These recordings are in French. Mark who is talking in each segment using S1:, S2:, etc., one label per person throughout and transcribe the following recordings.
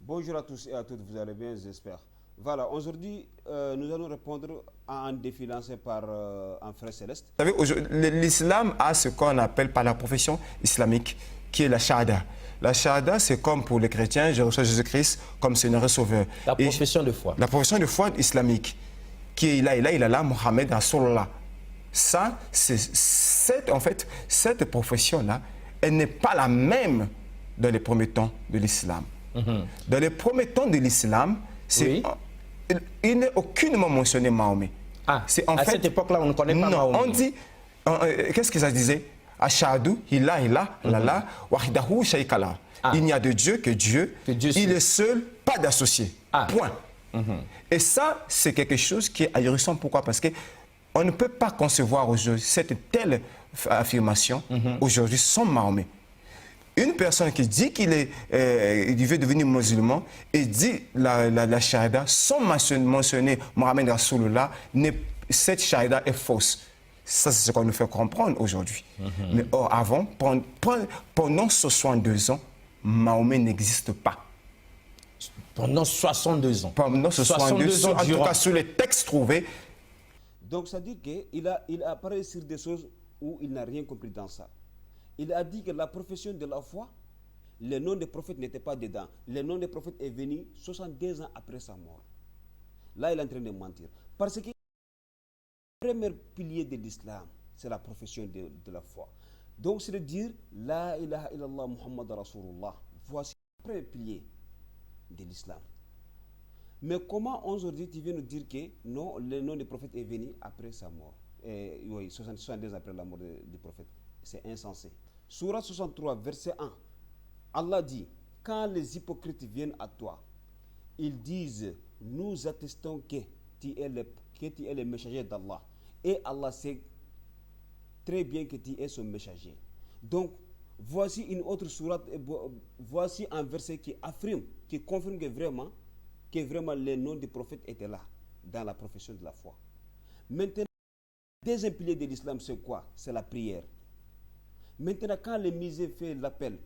S1: Bonjour à tous et à toutes, vous allez bien, j'espère. Voilà, aujourd'hui, nous allons répondre à un défi lancé par un frère Céleste.
S2: Vous savez, l'islam a ce qu'on appelle par la profession islamique, qui est la shahada. La shahada, c'est comme pour les chrétiens, je reçois Jésus-Christ comme Seigneur et Sauveur.
S3: La profession de foi.
S2: La profession de foi islamique, qui est là, Mohammed Rasulullah. Ça, en fait, cette profession-là, elle n'est pas la même dans les premiers temps de l'islam. Dans les premiers temps de l'islam, il n'est aucunement mentionné Mahomet.
S3: À cette époque-là, on ne connaît pas Mahomet.
S2: On dit, qu'est-ce que ça disait? Ashadu, lala, wahidahu, shaykala. Il n'y a de Dieu que Dieu. Il est seul, pas d'associé. Point. Et ça, c'est quelque chose qui est ahurissant. Pourquoi? Parce qu'on ne peut pas concevoir aujourd'hui cette telle affirmation aujourd'hui sans Mahomet. Une personne qui dit qu'il veut devenir musulman et dit la shahada sans mentionner Mohammed Rasulullah, cette shahada est fausse. Ça, c'est ce qu'on nous fait comprendre aujourd'hui. Mais avant, pendant 62 ans, Mahomet n'existe pas.
S3: Pendant 62 ans.
S2: Pendant 62 ans, en tout cas sur les textes trouvés.
S1: Donc, ça dit qu'il a parlé sur des choses où il n'a rien compris dans ça. Il a dit que la profession de la foi, le nom des prophètes n'était pas dedans. Le nom des prophètes est venu 62 ans après sa mort. Là, il est en train de mentir. Parce que le premier pilier de l'islam, c'est la profession de la foi. Donc, c'est de dire La ilaha illallah Muhammad Rasulullah. Voici le premier pilier de l'islam. Mais comment aujourd'hui tu viens nous dire que non, le nom des prophètes est venu après sa mort? Oui, 72 ans après la mort du prophète. C'est insensé. Sourate 63, verset 1. Allah dit, quand les hypocrites viennent à toi, ils disent, nous attestons que tu es le messager d'Allah. Et Allah sait très bien que tu es son messager. Donc, voici une autre sourate, voici un verset qui affirme, qui confirme que vraiment les noms des prophètes étaient là, dans la profession de la foi. Maintenant, le deuxième pilier de l'islam, c'est quoi? C'est la prière. Maintenant, quand le musulman fait l'appel,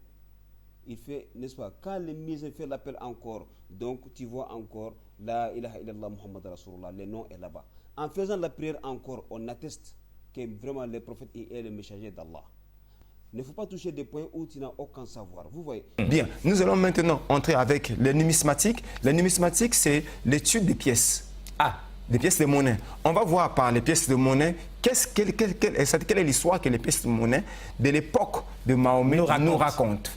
S1: il fait, n'est-ce pas, quand le musulman fait l'appel encore, donc tu vois encore, La ilaha illallah Muhammad Rasulullah, le nom est là-bas. En faisant la prière encore, on atteste que vraiment le prophète est le messager d'Allah. Il ne faut pas toucher des points où tu n'as aucun savoir. Vous voyez?
S2: Bien, nous allons maintenant entrer avec les numismatiques. Les numismatiques, c'est l'étude des pièces. Des pièces de monnaie. On va voir par les pièces de monnaie quelle est l'histoire que les pièces de monnaie de l'époque de Mahomet nous racontent.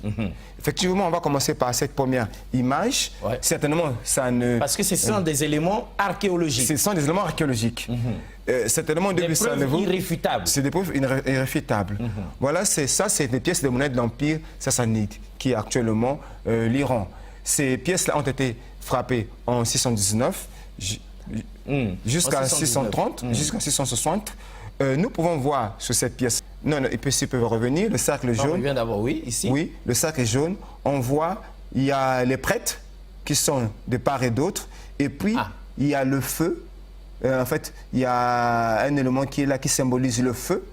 S2: Effectivement, on va commencer par cette première image. Certainement, ça ne...
S3: Parce que ce sont des éléments archéologiques.
S2: Ce sont des éléments archéologiques. Certainement,
S3: des preuves irréfutables.
S2: C'est des preuves irréfutables. Voilà, c'est des pièces de monnaie de l'Empire sassanide, qui est actuellement l'Iran. Ces pièces-là ont été frappées en 619, jusqu'à 630, jusqu'à 660. Nous pouvons voir sur cette pièce, ils peuvent revenir, le cercle jaune.
S3: On revient d'abord, oui, ici.
S2: Oui, le cercle jaune. On voit, il y a les prêtres qui sont de part et d'autre. Et puis, il y a le feu. En fait, il y a un élément qui est là, qui symbolise le feu.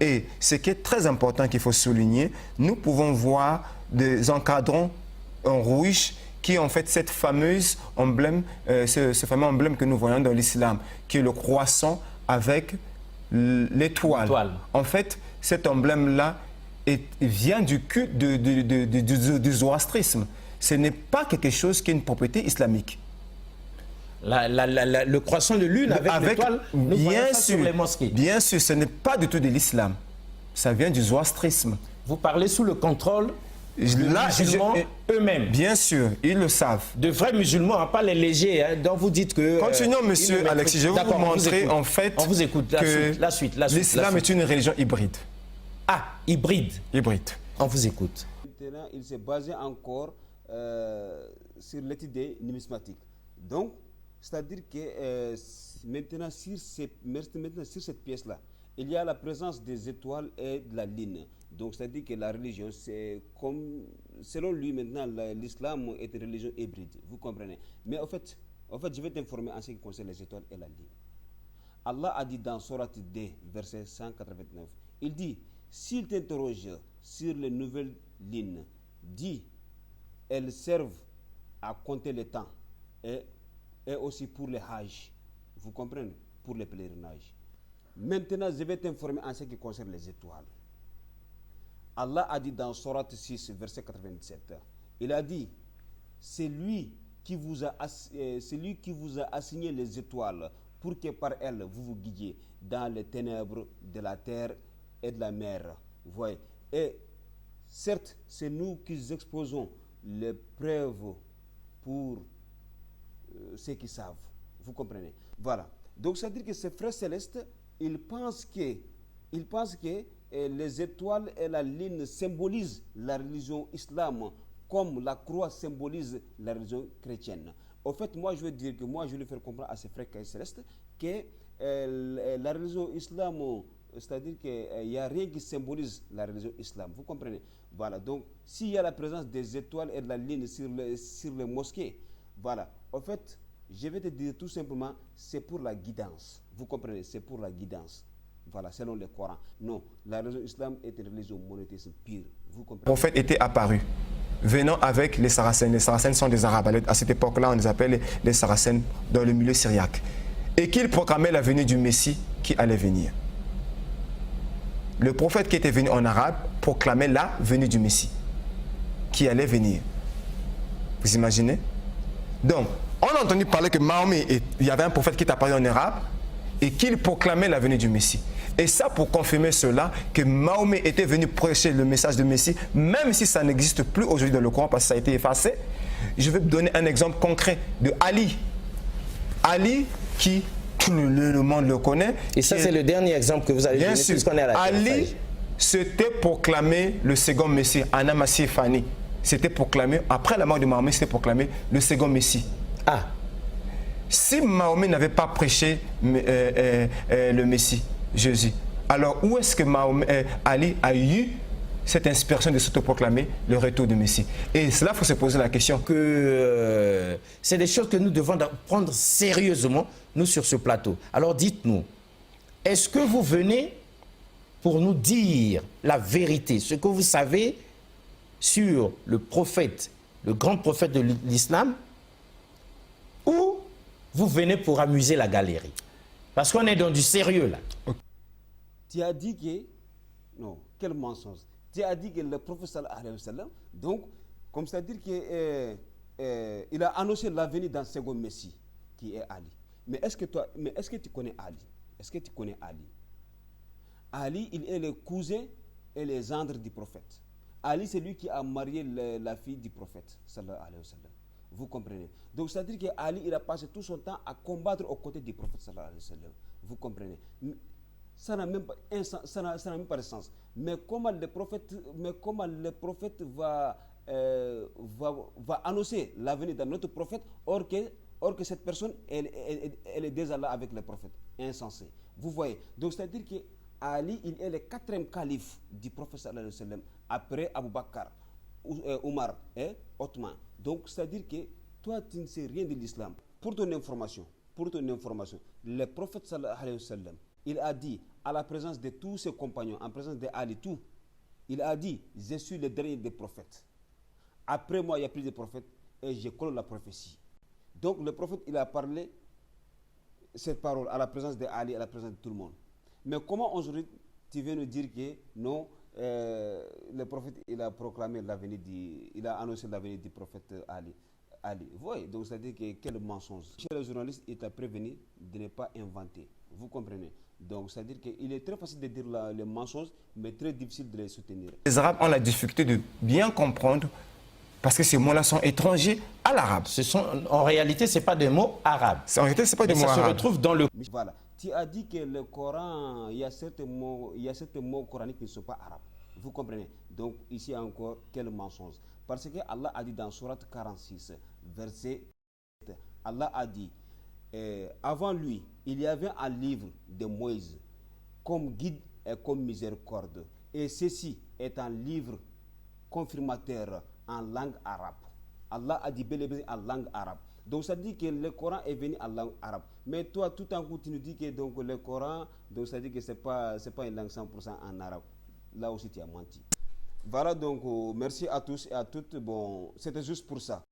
S2: Et ce qui est très important qu'il faut souligner, nous pouvons voir des encadrants en rouge qui est en fait cette fameuse emblème, ce fameux emblème que nous voyons dans l'islam, qui est le croissant avec l'étoile. En fait, cet emblème-là vient du culte du zoroastrisme. Ce n'est pas quelque chose qui est une propriété islamique.
S3: Le croissant de lune avec l'étoile, nous voyons ça sur les mosquées.
S2: Bien sûr, ce n'est pas du tout de l'islam. Ça vient du zoroastrisme.
S3: Vous parlez sous le contrôle des musulmans eux-mêmes.
S2: Bien sûr, ils le savent.
S3: De vrais musulmans, pas les légers, hein, dont vous dites que...
S2: Continuons, monsieur Alexis. Je vais vous montrer en fait
S3: on vous écoute. La suite.
S2: L'islam est une religion hybride.
S3: Hybride.
S2: Hybride.
S3: On vous écoute.
S1: Maintenant, il s'est basé encore sur l'étude des numismatiques. Donc, c'est-à-dire que maintenant, sur cette pièce-là, il y a la présence des étoiles et de la lune. Donc, c'est-à-dire que la religion, c'est comme, selon lui maintenant, l'islam est une religion hybride. Vous comprenez? Mais en fait, je vais t'informer en ce qui concerne les étoiles et la lune. Allah a dit dans Surat D, verset 189, il dit, s'il t'interroge sur les nouvelles lignes, dis, elles servent à compter le temps et aussi pour les hajj. Vous comprenez? Pour les pèlerinages. Maintenant, je vais t'informer en ce qui concerne les étoiles. Allah a dit dans Surat 6, verset 97, il a dit, c'est lui qui vous a assigné les étoiles pour que par elles vous vous guidiez dans les ténèbres de la terre et de la mer. Vous voyez? Et certes, c'est nous qui exposons les preuves pour ceux qui savent. Vous comprenez? Voilà. Donc, c'est-à-dire que ces frères célestes, ils pensent que les étoiles et la lune symbolisent la religion islamique, comme la croix symbolise la religion chrétienne. Au fait, moi, je veux dire que je vais faire comprendre à ces frères célestes que la religion islamique, c'est-à-dire qu'il n'y a rien qui symbolise la religion islamique. Vous comprenez? Voilà. Donc, s'il y a la présence des étoiles et de la lune sur les mosquées, voilà. Au fait, je vais te dire tout simplement, c'est pour la guidance. Vous comprenez? C'est pour la guidance. Voilà, selon le Coran. Non, la religion islamique est une religion monothéiste pure. Vous comprenez?
S2: Le prophète était apparu, venant avec les Saracènes. Les Saracènes sont des Arabes. À cette époque-là, on les appelle les Saracènes dans le milieu syriaque. Et qu'il proclamait la venue du Messie qui allait venir. Le prophète qui était venu en arabe proclamait la venue du Messie qui allait venir. Vous imaginez? Donc, on a entendu parler que Mahomet, il y avait un prophète qui est apparu en arabe et qu'il proclamait la venue du Messie. Et ça, pour confirmer cela, que Mahomet était venu prêcher le message du Messie, même si ça n'existe plus aujourd'hui dans le Coran parce que ça a été effacé, je vais vous donner un exemple concret de Ali. Ali, qui tout le monde le connaît.
S3: Et ça, c'est le dernier exemple que vous avez donné.
S2: Bien sûr, Ali s'était proclamé le second Messie, Anamassi Fani. C'était proclamé, après la mort de Mahomet, c'était proclamé le second Messie.
S3: Ah.
S2: Si Mahomet n'avait pas prêché le Messie, Jésus, alors où est-ce que Ali a eu cette inspiration de s'autoproclamer le retour du Messie? Et cela, il faut se poser la question.
S3: C'est des choses que nous devons prendre sérieusement, nous, sur ce plateau. Alors dites-nous, est-ce que vous venez pour nous dire la vérité, ce que vous savez sur le prophète, le grand prophète de l'islam, ou vous venez pour amuser la galerie? Parce qu'on est dans du sérieux là.
S1: Tu as dit que... Non, quel mensonge. Tu as dit que le prophète sallallahu alayhi wa sallam, donc, comme c'est-à-dire qu'il a annoncé la venue d'un second Messie, qui est Ali. Mais est-ce que tu connais Ali? Est-ce que tu connais Ali? Ali, il est le cousin et les gendre du prophète. Ali, c'est lui qui a marié la fille du prophète, sallallahu alayhi wa sallam. Vous comprenez? Donc, c'est-à-dire qu'Ali, il a passé tout son temps à combattre aux côtés du prophète, sallallahu alayhi wa sallam. Vous comprenez? Ça n'a même pas de sens. Mais comment le prophète va annoncer la venue d'un autre prophète, or que cette personne, elle est déjà là avec le prophète? Insensé. Vous voyez? Donc, c'est-à-dire que Ali, il est le 4e calife du prophète sallallahu alayhi wa sallam, après Abu Bakr, Omar et Othman. Donc, c'est-à-dire que toi, tu ne sais rien de l'islam. Pour ton information, le prophète sallallahu alayhi wa sallam, il a dit, à la présence de tous ses compagnons, en présence d'Ali, tout, il a dit, je suis le dernier des prophètes. Après moi, il n'y a plus de prophètes et je colle la prophétie. Donc, le prophète, il a parlé cette parole à la présence d'Ali, à la présence de tout le monde. Mais comment aujourd'hui tu viens nous dire que non, le prophète, il a proclamé la venue il a annoncé la venue du prophète Ali. Vous voyez, donc c'est-à-dire que quel mensonge. Chez les journalistes, il t'a prévenu de ne pas inventer. Vous comprenez? Donc c'est-à-dire qu'il est très facile de dire les mensonges, mais très difficile de les soutenir.
S2: Les Arabes ont la difficulté de bien comprendre parce que ces mots-là sont étrangers à l'arabe.
S3: En réalité, ce n'est pas des mots arabes.
S2: En réalité, ce n'est pas des mots arabes.
S3: Ça se retrouve dans le...
S1: Voilà. Tu as dit que le Coran, il y a certains mots coraniques qui ne sont pas arabes. Vous comprenez? Donc, ici encore, quel mensonge. Parce que Allah a dit dans Surat 46, verset 7, Allah a dit, avant lui, il y avait un livre de Moïse, comme guide et comme miséricorde. Et ceci est un livre confirmateur en langue arabe. Allah a dit bel et bien en langue arabe. Donc ça dit que le Coran est venu en langue arabe. Mais toi, tout en coup, tu nous dis que donc, le Coran, donc ça dit que ce n'est pas une langue 100% en arabe. Là aussi, tu as menti. Voilà, donc merci à tous et à toutes. Bon, c'était juste pour ça.